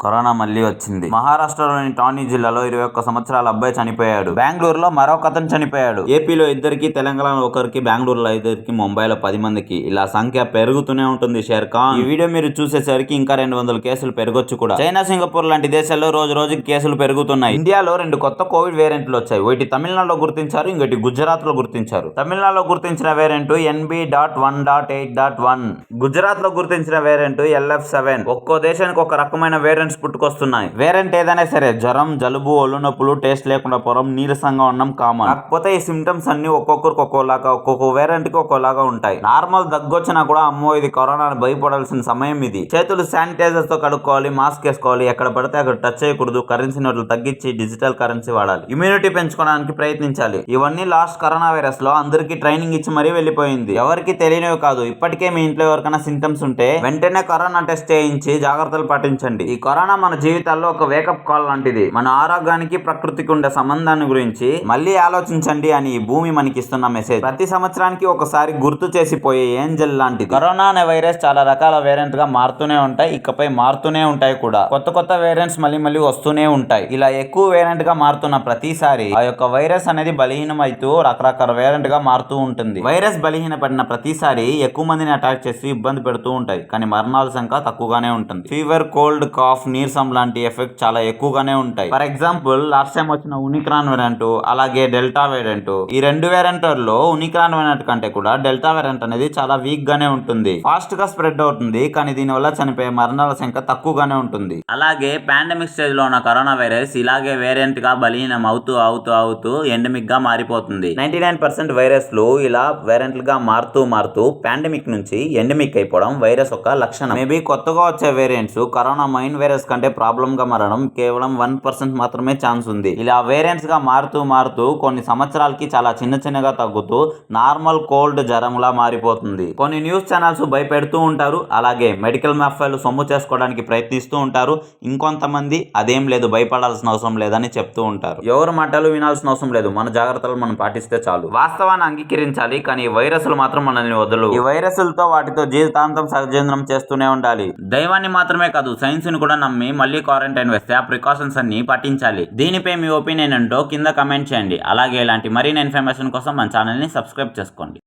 Corona మళ్లీ వచ్చింది. మహారాష్ట్రలోని ఠాణే జిల్లాలో 21 సంవత్సరాల అబ్బాయి చనిపోయాడు. బెంగళూరులో మరొక అతను చనిపోయాడు. ఏపీలో 2కి, తెలంగాణలో 1కి, బెంగళూరులో 5కి, ముంబైలో 10 మందికి ఇలా సంఖ్య పెరుగుతూనే ఉంటుంది. షేర్ ఖాన్ ఈ వీడియో మీరు చూసేసరికి ఇంకా 200 కేసులు పెరగొచ్చు కూడా. చైనా, సింగపూర్ లాంటి దేశాల్లో రోజు రోజుకి కేసులు పెరుగుతున్నాయి. ఇండియాలో 2 కొత్త కోవిడ్ వేరియంట్లు వచ్చాయి. ఒకటి తమిళనాడులో గుర్తించారు, ఇంకోటి గుజరాత్ లో గుర్తించారు. తమిళనాడులో గుర్తించిన వేరియంట్ NB.1.8.1, గుజరాత్ లో గుర్తించిన వేరియంట్ LF7. ఒక్కో దేశానికి ఒక రకమైన వేరియంట్ పుట్టుకొస్తున్నాయి. వేరియంట్ ఏదైనా సరే జ్వరం, జలుబు, ఒళ్ళు నొప్పులు, టేస్ట్ లేకుండా పోవడం, నీరసంగా ఉండడం కామన్. కాకపోతే ఈ సిమ్టమ్స్ అన్ని ఒక్కొక్కరికి ఒక్కోలాగా, ఒక్కొక్క వేరియంట్ కి ఒక్కోలాగా ఉంటాయి. నార్మల్ దగ్గొచ్చినా కూడా అమ్మో ఇది కరోనా అని భయపడాల్సిన సమయం ఇది. చేతులు శానిటైజర్ తో కడుక్కోవాలి, మాస్క్ వేసుకోవాలి, ఎక్కడ పడితే అక్కడ టచ్ చేయకూడదు, కరెన్సీ నోట్లు తగ్గించి డిజిటల్ కరెన్సీ వాడాలి, ఇమ్యూనిటీ పెంచుకోవడానికి ప్రయత్నించాలి. ఇవన్నీ లాస్ట్ కరోనా వైరస్ లో అందరికీ ట్రైనింగ్ ఇచ్చి మరీ వెళ్ళిపోయింది. ఎవరికి తెలియనివి కాదు. ఇప్పటికే మీ ఇంట్లో ఎవరికైనా సింటమ్స్ ఉంటే వెంటనే కరోనా టెస్ట్ చేయించి జాగ్రత్తలు పాటించండి. ఈ కరోనా మన జీవితాల్లో ఒక వేకప్ కాల్ లాంటిది. మన ఆరోగ్యానికి, ప్రకృతికి ఉండే సంబంధాన్ని గురించి మళ్ళీ ఆలోచించండి అని ఈ భూమి మనకి ఇస్తున్న మెసేజ్. ప్రతి సంవత్సరానికి ఒకసారి గుర్తు చేసిపోయే ఏంజల్ లాంటిది. కరోనా అనే వైరస్ చాలా రకాల వేరియంట్ గా మారుతూనే ఉంటాయి, ఇకపై మారుతూనే ఉంటాయి కూడా. కొత్త కొత్త వేరియంట్స్ మళ్ళీ వస్తూనే ఉంటాయి. ఇలా ఎక్కువ వేరియంట్ గా మారుతున్న ప్రతిసారి ఆ యొక్క వైరస్ అనేది బలహీనమైతూ రకరకాల వేరియంట్ గా మారుతూ ఉంటుంది. వైరస్ బలహీనపడిన ప్రతిసారి ఎక్కువ మందిని అటాక్ చేసి ఇబ్బంది పెడుతూ ఉంటాయి, కానీ మరణాల సంఖ్య తక్కువగానే ఉంటుంది. ఫీవర్, కోల్డ్, కాఫ్, నీరసం లాంటి ఎఫెక్ట్ చాలా ఎక్కువగానే ఉంటాయి. ఫర్ ఎగ్జాంపుల్ లాస్ట్ టైం వచ్చిన ఉనిక్రాన్ వేరియంట్, అలాగే డెల్టా వేరియంట్, ఈ 2 వేరియంట్ లో ఉనిక్రాన్ వేరియంట్ కంటే కూడా డెల్టా వేరియంట్ అనేది చాలా వీక్ గానే ఉంటుంది. ఫాస్ట్ గా స్ప్రెడ్ అవుతుంది, కానీ దీని వల్ల చనిపోయే మరణాల సంఖ్య తక్కువగానే ఉంటుంది. అలాగే పాండమిక్ స్టేజ్ లో ఉన్న కరోనా వైరస్ ఇలాగే వేరియంట్ గా బలహీనం అవుతూ ఎండమిక్ గా మారిపోతుంది. 99% వైరస్లు ఇలా వేరియంట్ గా మారుతూ పాండమిక్ నుంచి ఎండమిక్ అయిపోవడం వైరస్ ఒక లక్షణం. మేబీ కొత్తగా వచ్చే వేరియంట్స్ కరోనా మెయిన్ వైరస్ కంటే ప్రాబ్లం గా మారడం కేవలం 1% మాత్రమే ఛాన్స్ ఉంది. ఇలా వేరియంట్స్ గా మారుతూ కొన్ని సంవత్సరాలకి చాలా చిన్నగా తగ్గుతూ నార్మల్ కోల్డ్ జ్వరంలా మారిపోతుంది. కొన్ని న్యూస్ ఛానల్స్ భయపెడుతూ ఉంటారు, అలాగే మెడికల్ మాఫియాలు సొమ్ము చేసుకోవడానికి ప్రయత్నిస్తూ ఉంటారు. ఇంకొంతమంది అదేం లేదు, భయపడాల్సిన అవసరం లేదని చెప్తూ ఉంటారు. ఎవరు మాటలు వినాల్సిన అవసరం లేదు, మన జాగ్రత్తలు మనం పాటిస్తే చాలు. వాస్తవాన్ని అంగీకరించాలి, కానీ ఈ వైరస్లు మాత్రం మనల్ని వదలు. ఈ వైరస్లతో వాటితో జీవితాంతం సహజీవనం చేస్తూనే ఉండాలి. దైవాన్ని మాత్రమే కాదు, సైన్స్ ని కూడా నమ్మి మళ్ళీ క్వారంటైన్ వేస్తే ఆ ప్రికాషన్స్ అన్ని పాటించాలి. దీనిపై మీ ఒపీనియన్ ఏంటో కింద కమెంట్ చేయండి. అలాగే ఇలాంటి మరిన్ని ఇన్ఫర్మేషన్ కోసం మన ఛానల్ ని సబ్స్క్రైబ్ చేసుకోండి.